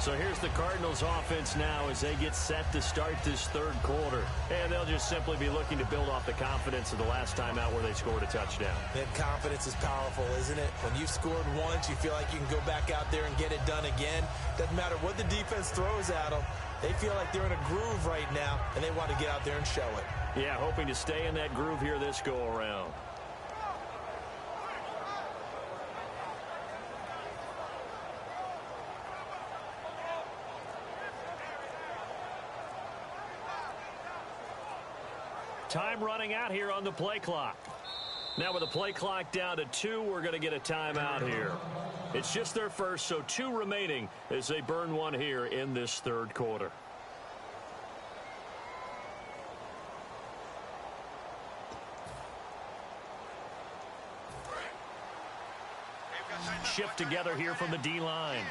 So here's the Cardinals offense now as they get set to start this third quarter. And they'll just simply be looking to build off the confidence of the last time out where they scored a touchdown. That confidence is powerful, isn't it? When you've scored once, you feel like you can go back out there and get it done again. Doesn't matter what the defense throws at them. They feel like they're in a groove right now, and they want to get out there and show it. Yeah, hoping to stay in that groove here this go-around. Time running out here on the play clock. Now with the play clock down to 2, we're going to get a timeout here. It's just their first, so 2 remaining as they burn one here in this third quarter. Shift together here from the D-line.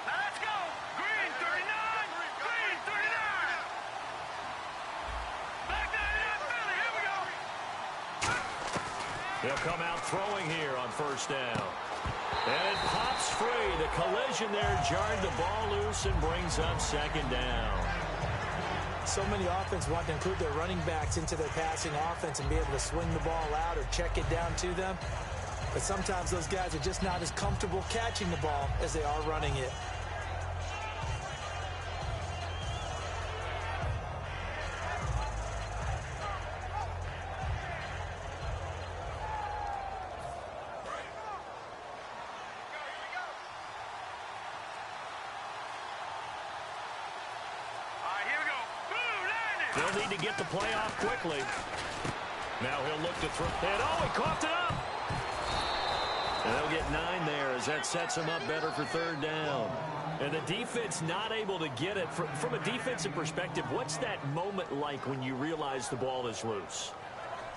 Let's go! Green 39! Green 39! Back 99 Philly, here we go! They'll come out throwing here on first down. And it pops free. The collision there jarred the ball loose and brings up second down. So many offense want to include their running backs into their passing offense and be able to swing the ball out or check it down to them. But sometimes those guys are just not as comfortable catching the ball as they are running it. They'll need to get the play off quickly. Now he'll look to throw. And oh, he coughed it up. And they'll get 9 there as that sets him up better for third down. And the defense not able to get it. From a defensive perspective, what's that moment like when you realize the ball is loose?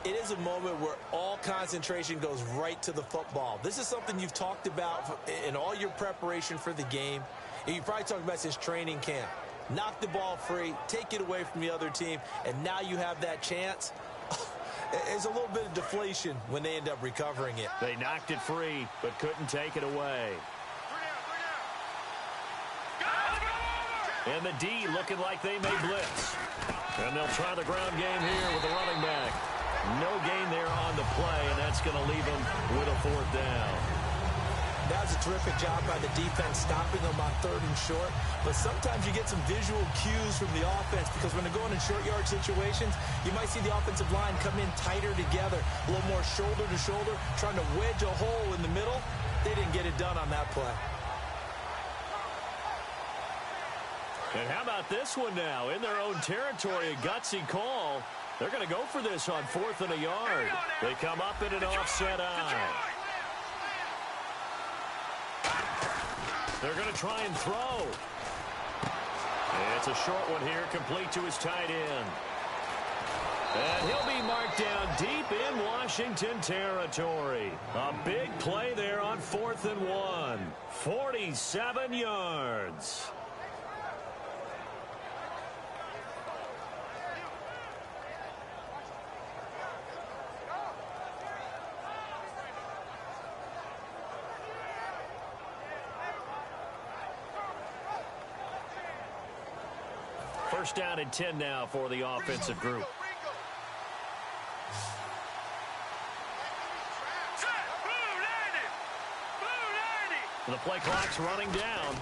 It is a moment where all concentration goes right to the football. This is something you've talked about in all your preparation for the game. And you probably talked about since training camp. Knock the ball free, take it away from the other team, and now you have that chance. There's a little bit of deflation when they end up recovering it. They knocked it free, but couldn't take it away. And the D looking like they may blitz. And they'll try the ground game here with the running back. No gain there on the play, and that's going to leave them with a fourth down. That was a terrific job by the defense stopping them on third and short. But sometimes you get some visual cues from the offense because when they're going in short yard situations, you might see the offensive line come in tighter together, a little more shoulder to shoulder, trying to wedge a hole in the middle. They didn't get it done on that play. And how about this one now? In their own territory, a gutsy call. They're going to go for this on 4th and a yard. They come up in an offset eye. They're going to try and throw. It's a short one here, complete to his tight end. And he'll be marked down deep in Washington territory. A big play there on 4th and 1. 47 yards. First down and 10 now for the offensive group. The play clock's running down.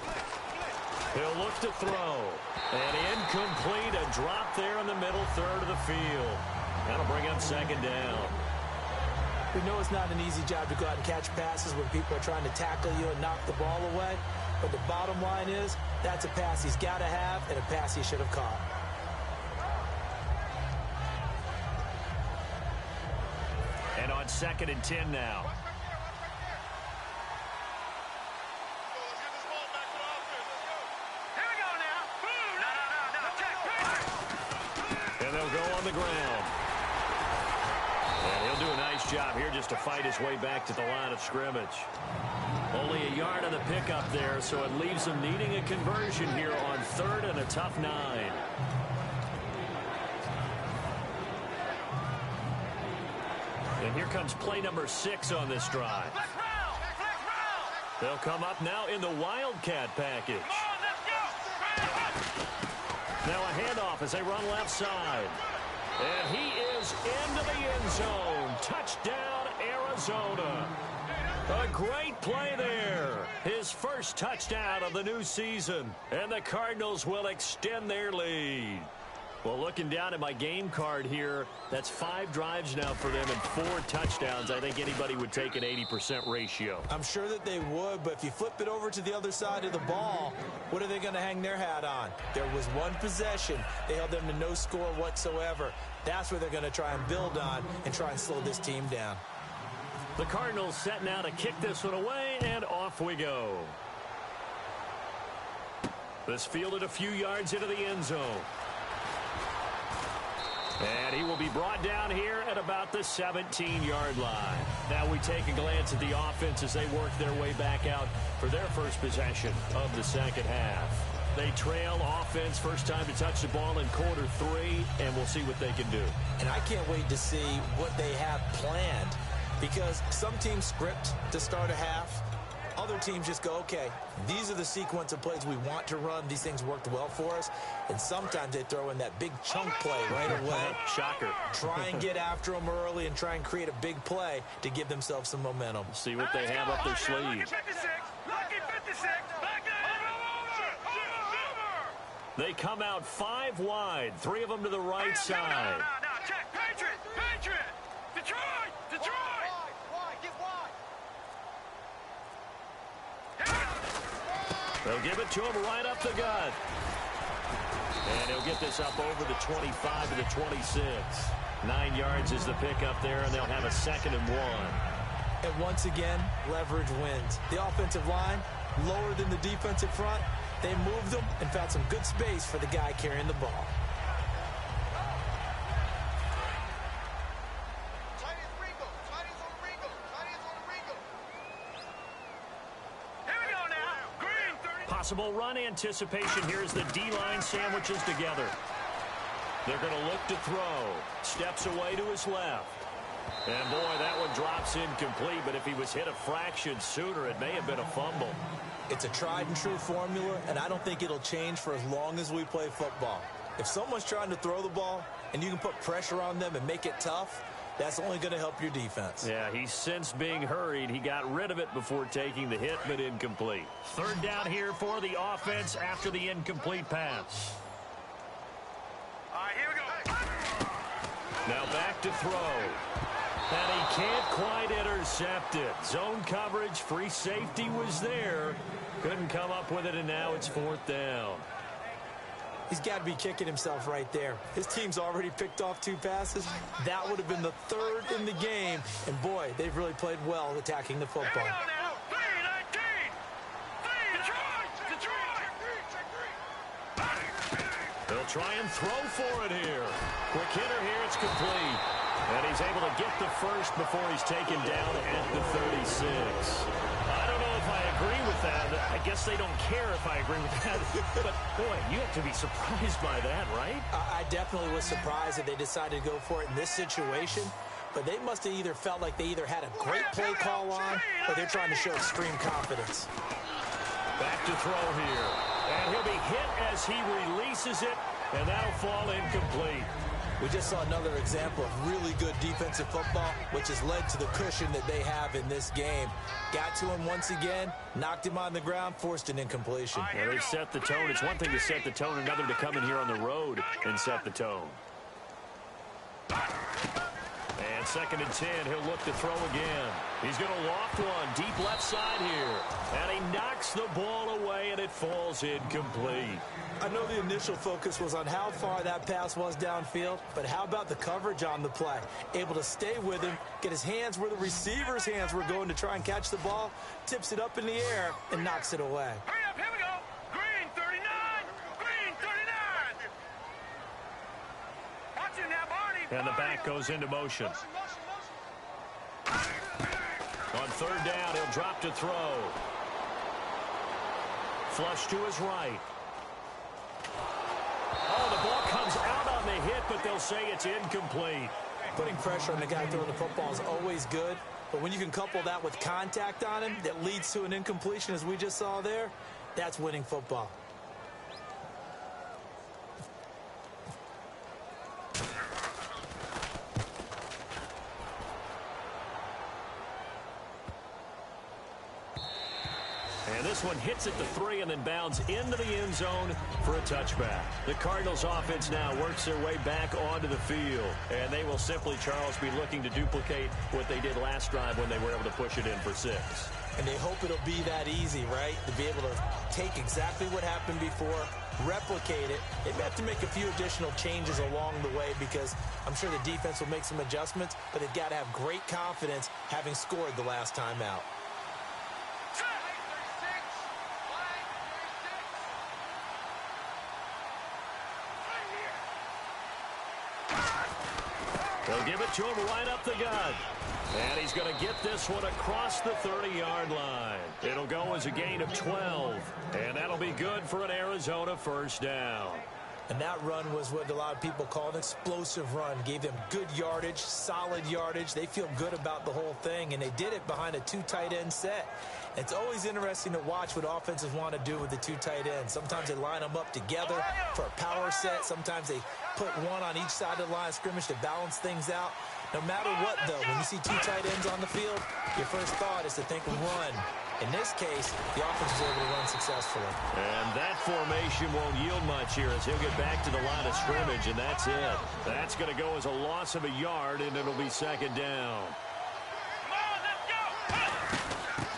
He'll look to throw. And incomplete. A drop there in the middle third of the field. That'll bring up second down. We know it's not an easy job to go out and catch passes when people are trying to tackle you and knock the ball away. But the bottom line is, that's a pass he's got to have and a pass he should have caught. And on 2nd and 10 now. And they'll go on the ground. And he'll do a nice job here just to fight his way back to the line of scrimmage. Only a yard on the pickup there, so it leaves them needing a conversion here on 3rd and a tough 9. And here comes play number 6 on this drive. They'll come up now in the Wildcat package. Come on, let's go. Now a handoff as they run left side. And he is into the end zone. Touchdown, Arizona. A great play there. His first touchdown of the new season. And the Cardinals will extend their lead. Well, looking down at my game card here, that's 5 drives now for them and 4 touchdowns. I think anybody would take an 80% ratio. I'm sure that they would, but if you flip it over to the other side of the ball, what are they going to hang their hat on? There was one possession. They held them to no score whatsoever. That's where they're going to try and build on and try and slow this team down. The Cardinals set now to kick this one away, and off we go. This fielded a few yards into the end zone. And he will be brought down here at about the 17-yard line. Now we take a glance at the offense as they work their way back out for their first possession of the second half. They trail offense, first time to touch the ball in quarter 3, and we'll see what they can do. And I can't wait to see what they have planned, because some teams script to start a half. Other teams just go, okay, these are the sequence of plays we want to run. These things worked well for us. And sometimes they throw in that big chunk play right away. Shocker. Try and get after them early and try and create a big play to give themselves some momentum. See what they have up their sleeves. Lucky 56. Lucky 56. Back over. They come out 5 wide, 3 of them to the right side. No, check. Patriot. Patriot. Detroit. Detroit. They'll give it to him right up the gut. And he'll get this up over the 25 to the 26. 9 yards is the pickup there, and they'll have a 2nd and 1. And once again, leverage wins. The offensive line, lower than the defensive front. They moved them and found some good space for the guy carrying the ball. Possible run anticipation here as the D-line sandwiches together. They're going to look to throw. Steps away to his left. And boy, that one drops incomplete, but if he was hit a fraction sooner, it may have been a fumble. It's a tried and true formula, and I don't think it'll change for as long as we play football. If someone's trying to throw the ball and you can put pressure on them and make it tough, that's only going to help your defense. Yeah, he's since being hurried. He got rid of it before taking the hit, but incomplete. 3rd down here for the offense after the incomplete pass. All right, here we go. Now back to throw. And he can't quite intercept it. Zone coverage, free safety was there. Couldn't come up with it, and now it's 4th down. He's got to be kicking himself right there. His team's already picked off 2 passes. That would have been the 3rd in the game. And, boy, they've really played well attacking the football. Here we go now. 3-19. Detroit. They'll try and throw for it here. Quick hitter here. It's complete. And he's able to get the first before he's taken down at the 36. I don't know if I agree with that. I guess they don't care if I agree with that. But, boy, you have to be surprised by that, right? I definitely was surprised that they decided to go for it in this situation. But they must have either felt like they either had a great play call on or they're trying to show extreme confidence. Back to throw here. And he'll be hit as he releases it, and that'll fall incomplete. We just saw another example of really good defensive football, which has led to the cushion that they have in this game. Got to him once again, knocked him on the ground, forced an incompletion. Yeah, they set the tone. It's one thing to set the tone, another to come in here on the road and set the tone. And 2nd and 10, he'll look to throw again. He's going to loft one deep left side here. And he knocks the ball away, and it falls incomplete. I know the initial focus was on how far that pass was downfield, but how about the coverage on the play? Able to stay with him, get his hands where the receiver's hands were going to try and catch the ball, tips it up in the air, and knocks it away. Hurry up, here we go. Green 39. Green 39. Watch it now, Barney. And the back goes into motion. On 3rd down, he'll drop to throw. Flush to his right. Oh, the ball comes out on the hit, but they'll say it's incomplete. Putting pressure on the guy throwing the football is always good, But when you can couple that with contact on him that leads to an incompletion, as we just saw there, that's winning football. And this one hits it to 3 and then bounds into the end zone for a touchback. The Cardinals offense now works their way back onto the field. And they will simply, Charles, be looking to duplicate what they did last drive when they were able to push it in for 6. And they hope it'll be that easy, right? To be able to take exactly what happened before, replicate it. They may have to make a few additional changes along the way because I'm sure the defense will make some adjustments, but they've got to have great confidence having scored the last time out. They'll give it to him right up the gut. And he's going to get this one across the 30-yard line. It'll go as a gain of 12. And that'll be good for an Arizona first down. And that run was what a lot of people call an explosive run. Gave them good yardage, solid yardage. They feel good about the whole thing, and they did it behind a 2 tight end set. It's always interesting to watch what offenses want to do with the 2 tight ends. Sometimes they line them up together for a power set. Sometimes they put one on each side of the line of scrimmage to balance things out. No matter what, though, when you see 2 tight ends on the field, your first thought is to think run. In this case, the offense was able to run successfully. And that formation won't yield much here as he'll get back to the line of scrimmage, and that's it. That's going to go as a loss of a yard, and it'll be second down.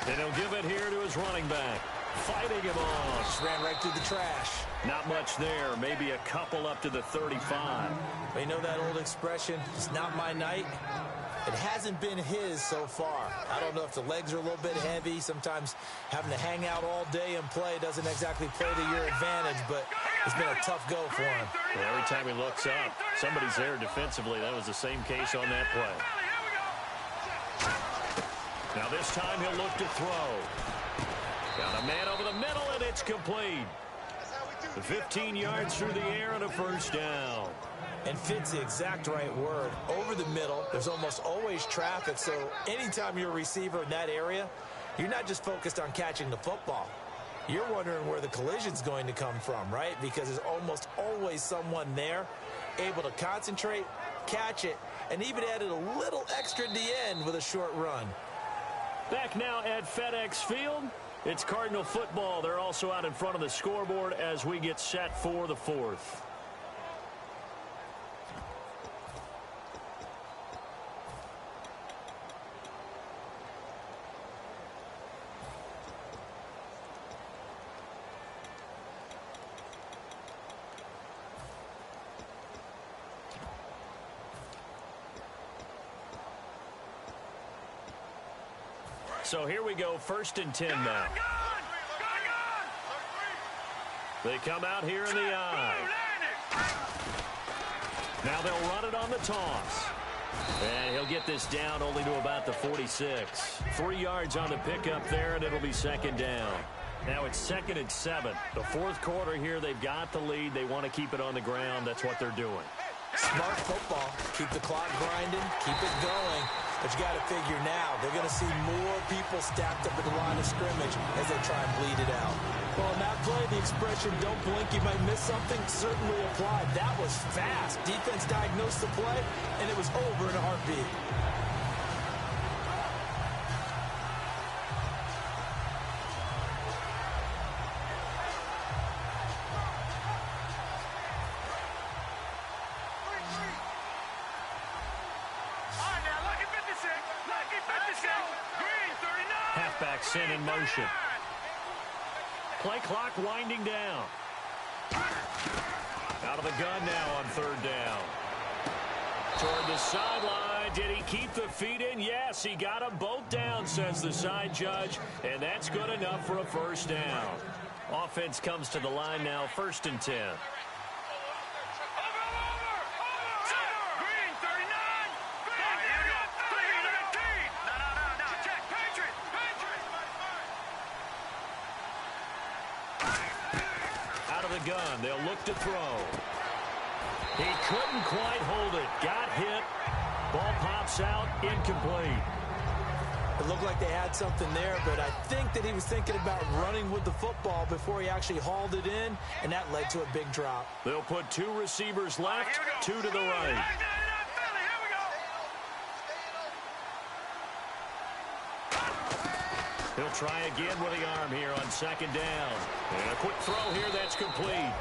And he'll give it here to his running back. Fighting him off. Just ran right through the trash. Not much there. Maybe a couple up to the 35. But you know that old expression, it's not my night? It hasn't been his so far. I don't know if the legs are a little bit heavy. Sometimes having to hang out all day and play doesn't exactly play to your advantage, but it's been a tough go for him. Well, every time he looks up, somebody's there defensively. That was the same case on that play. Now this time he'll look to throw. Got a man over the middle, and it's complete. 15 yards through the air and a first down. And fits the exact right word. Over the middle, there's almost always traffic, so anytime you're a receiver in that area, you're not just focused on catching the football. You're wondering where the collision's going to come from, right? Because there's almost always someone there able to concentrate, catch it, and even added a little extra at the end with a short run. Back now at FedEx Field, it's Cardinal football. They're also out in front of the scoreboard as we get set for the 4th. So here we go, 1st and 10 now. They come out here in the I. Now they'll run it on the toss. And he'll get this down only to about the 46. 3 yards on the pickup there, and it'll be second down. Now it's 2nd and 7. The 4th quarter here, they've got the lead. They want to keep it on the ground. That's what they're doing. Smart football. Keep the clock grinding. Keep it going. But you got to figure now, they're going to see more people stacked up at the line of scrimmage as they try and bleed it out. Well, in that play, the expression, don't blink, you might miss something, certainly applied. That was fast. Defense diagnosed the play, and it was over in a heartbeat. Halfback sent in motion. Play clock winding down. Out of the gun now on 3rd down. Toward the sideline. Did he keep the feet in? Yes, he got them both down, says the side judge. And that's good enough for a first down. Offense comes to the line now, 1st and 10. Gun. They'll look to throw. He couldn't quite hold it. Got hit. Ball pops out. Incomplete. It looked like they had something there, but I think that he was thinking about running with the football before he actually hauled it in, and that led to a big drop. They'll put 2 receivers left, 2 to the right. He'll try again with the arm here on second down. And a quick throw here that's complete.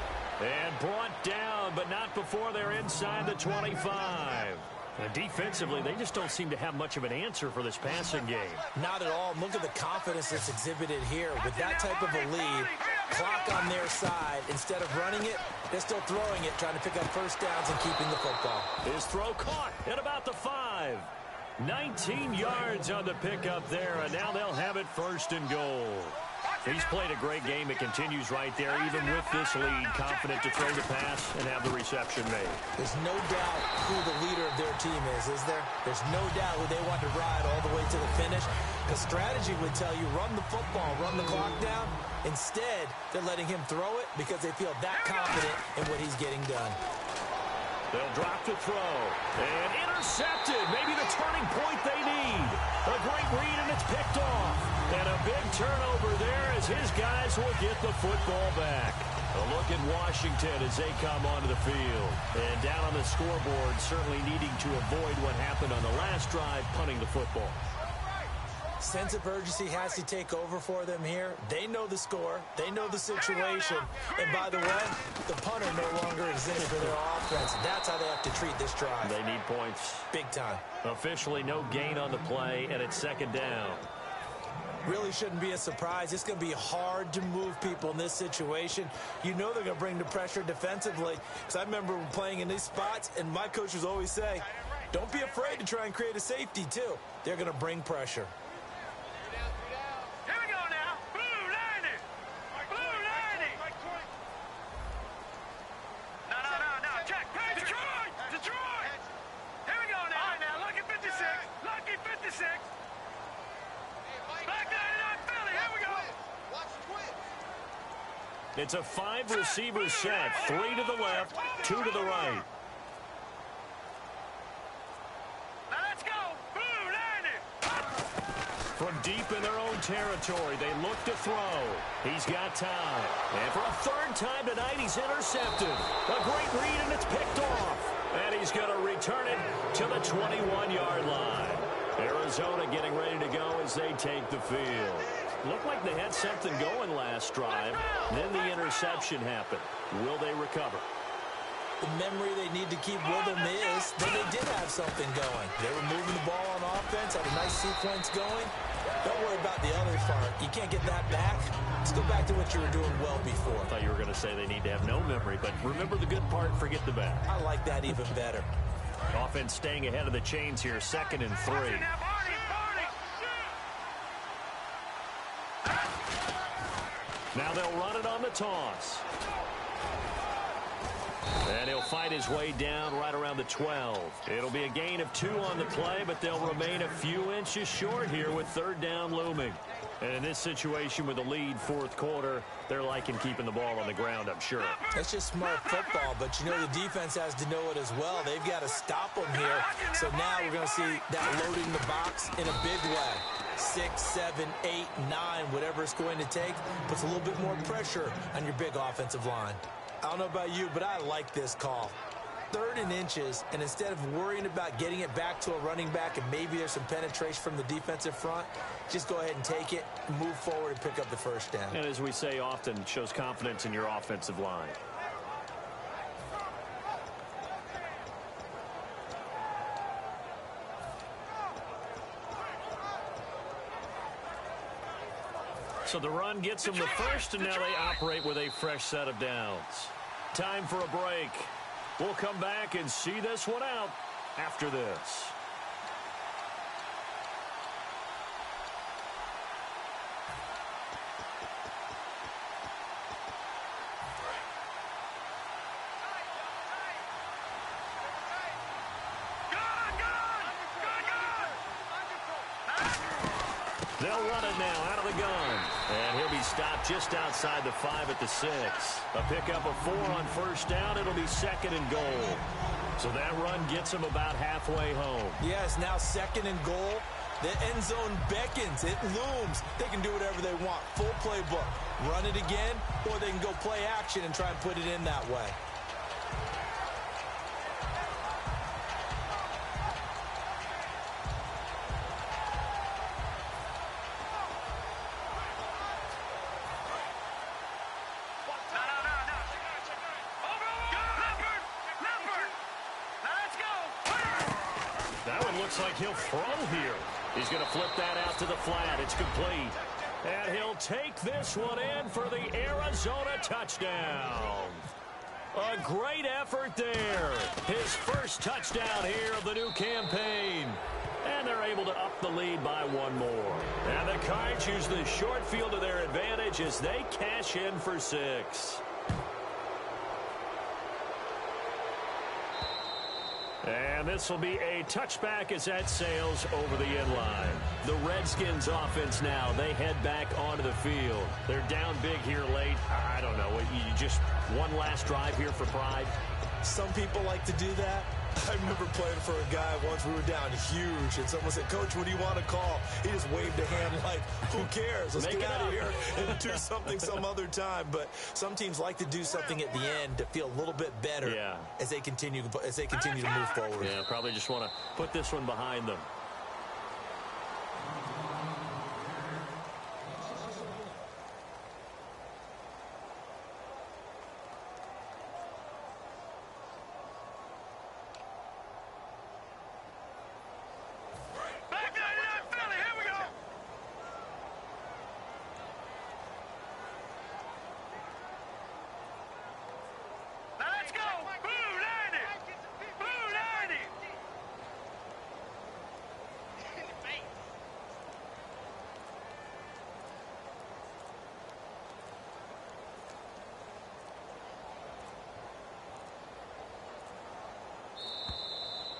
And brought down, but not before they're inside the 25. And defensively, they just don't seem to have much of an answer for this passing game. Not at all. Look at the confidence that's exhibited here. With that type of a lead, clock on their side, instead of running it, they're still throwing it, trying to pick up first downs and keeping the football. His throw caught at about the 5. 19 yards on the pickup there, and now they'll have it first and goal. He's played a great game. It continues right there, even with this lead, confident to throw the pass and have the reception made. There's no doubt who the leader of their team is there? There's no doubt who they want to ride all the way to the finish. Because strategy would tell you, run the football, run the clock down. Instead, they're letting him throw it because they feel that confident in what he's getting done. They'll drop the throw. And intercepted. Maybe the turning point they need. A great read, and it's picked off. And a big turnover there as his guys will get the football back. A look at Washington as they come onto the field. And down on the scoreboard, certainly needing to avoid what happened on the last drive, punting the football. Sense of urgency has to take over for them here. They know the score. They know the situation. And by the way, the punter no longer exists for their offense. That's how they have to treat this drive. They need points. Big time. Officially no gain on the play, and it's second down. Really shouldn't be a surprise. It's going to be hard to move people in this situation. You know they're going to bring the pressure defensively. Because I remember playing in these spots, and my coaches always say, don't be afraid to try and create a safety, too. They're going to bring pressure. Here we go now. Blue 90. Blue 90. No. Check. Detroit. Here we go now. All right, now. Lucky 56. Lucky 56. Black 99 Philly. Here we go. It's a 5-receiver set. 3 to the left, 2 to the right. Now let's go. Blue 90. From deep in their own territory, they look to throw. He's got time. And for a third time tonight, he's intercepted. A great read, and it's picked off. And he's going to return it to the 21-yard line. Arizona getting ready to go as they take the field. Looked like they had something going last drive. Then the interception happened. Will they recover? The memory they need to keep with them is that they did have something going. They were moving the ball on offense, had a nice sequence going. Don't worry about the other part. You can't get that back. Let's go back to what you were doing well before. I thought you were going to say they need to have no memory, but remember the good part, forget the bad. I like that even better. Offense staying ahead of the chains here, 2nd and 3. Now they'll run it on the toss. And he'll fight his way down right around the 12. It'll be a gain of 2 on the play, but they'll remain a few inches short here with third down looming. And in this situation with the lead, 4th quarter, they're liking keeping the ball on the ground, I'm sure. That's just smart football, but you know the defense has to know it as well. They've got to stop them here. So now we're going to see that loading the box in a big way. 6, 7, 8, 9, whatever it's going to take, puts a little bit more pressure on your big offensive line. I don't know about you, but I like this call. 3rd and inches, and instead of worrying about getting it back to a running back and maybe there's some penetration from the defensive front, just go ahead and take it, move forward, and pick up the first down. And as we say often, it shows confidence in your offensive line. So the run gets them the first, and now they operate with a fresh set of downs. Time for a break. We'll come back and see this one out after this. They'll run it now out of the gun. And he'll be stopped just outside the 5 at the 6. A pickup of 4 on first down. It'll be 2nd and goal. So that run gets him about halfway home. Yes, now 2nd and goal. The end zone beckons. It looms. They can do whatever they want. Full playbook. Run it again, or they can go play action and try and put it in that way. Looks like he'll throw here. He's going to flip that out to the flat. It's complete. And he'll take this one in for the Arizona touchdown. A great effort there. His first touchdown here of the new campaign. And they're able to up the lead by one more. And the Cards use the short field to their advantage as they cash in for 6. And this will be a touchback as that sails over the end line. The Redskins offense now, they head back onto the field. They're down big here late. I don't know. You just one last drive here for pride? Some people like to do that. I remember playing for a guy once. We were down huge, and someone said, "Coach, what do you want to call?" He just waved a hand like, "Who cares? Let's get out of here and do something some other time." But some teams like to do something at the end to feel a little bit better as they continue to move forward. Yeah, probably just want to put this one behind them.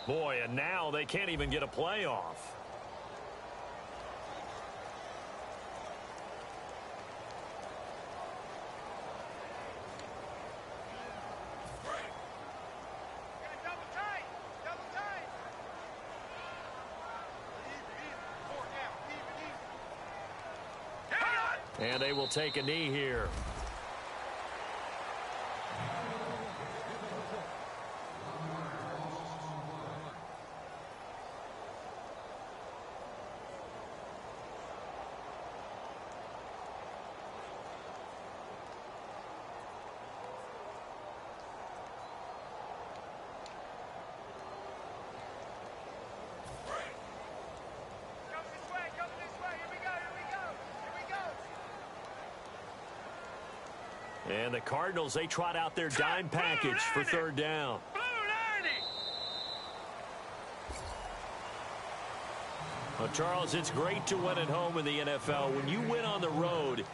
Boy, and now they can't even get a playoff. And they will take a knee here. And the Cardinals, they trot out their dime package for third down. Well, Charles, it's great to win at home in the NFL. When you win on the road,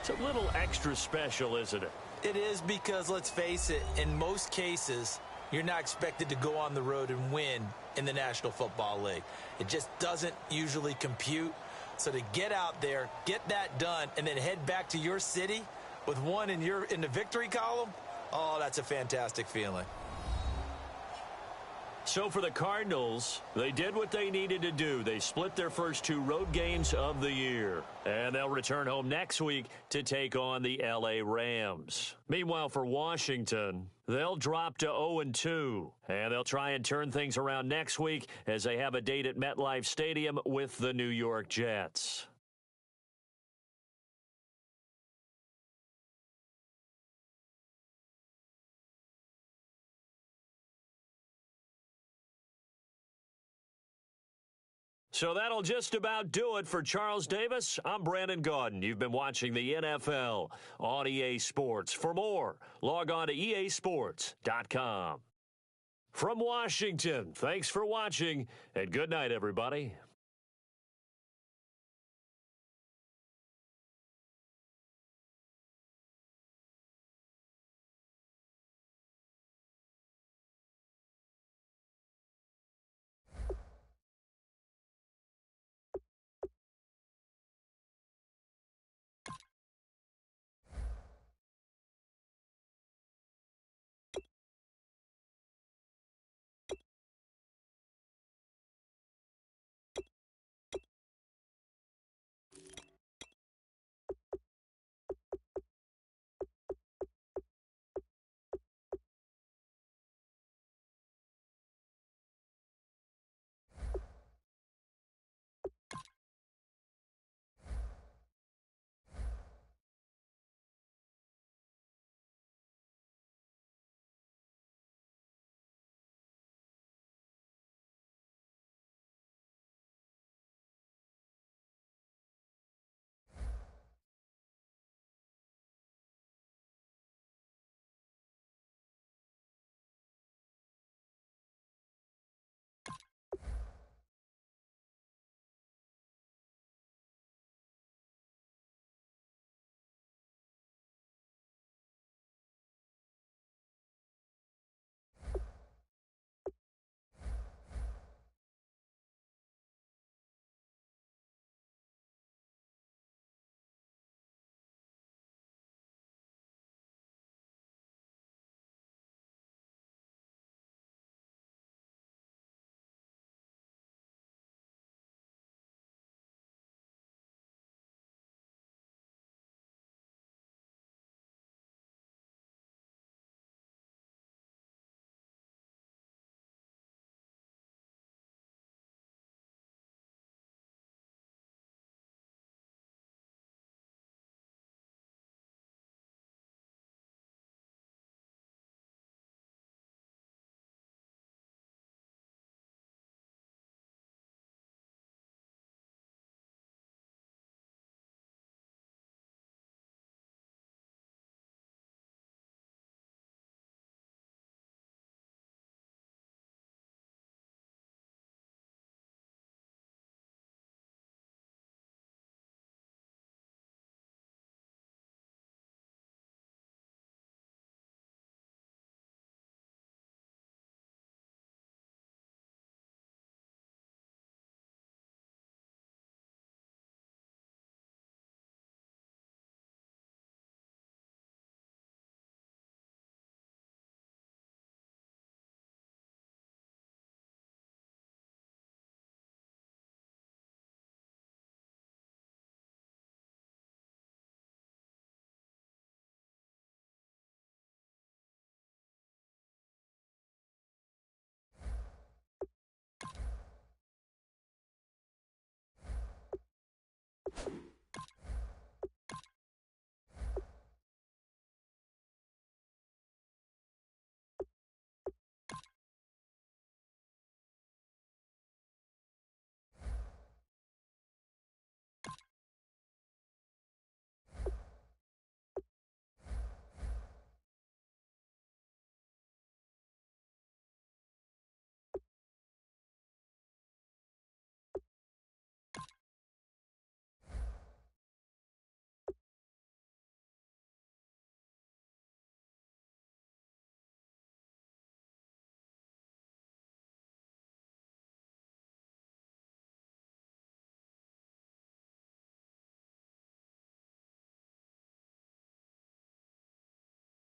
it's a little extra special, isn't it? It is, because let's face it, in most cases, you're not expected to go on the road and win in the National Football League. It just doesn't usually compute. So to get out there, get that done, and then head back to your city with one in the victory column, oh, that's a fantastic feeling. So for the Cardinals, they did what they needed to do. They split their first 2 road games of the year. And they'll return home next week to take on the L.A. Rams. Meanwhile, for Washington, they'll drop to 0-2. And they'll try and turn things around next week as they have a date at MetLife Stadium with the New York Jets. So that'll just about do it for Charles Davis. I'm Brandon Gaudin. You've been watching the NFL on EA Sports. For more, log on to easports.com. From Washington, thanks for watching, and good night, everybody.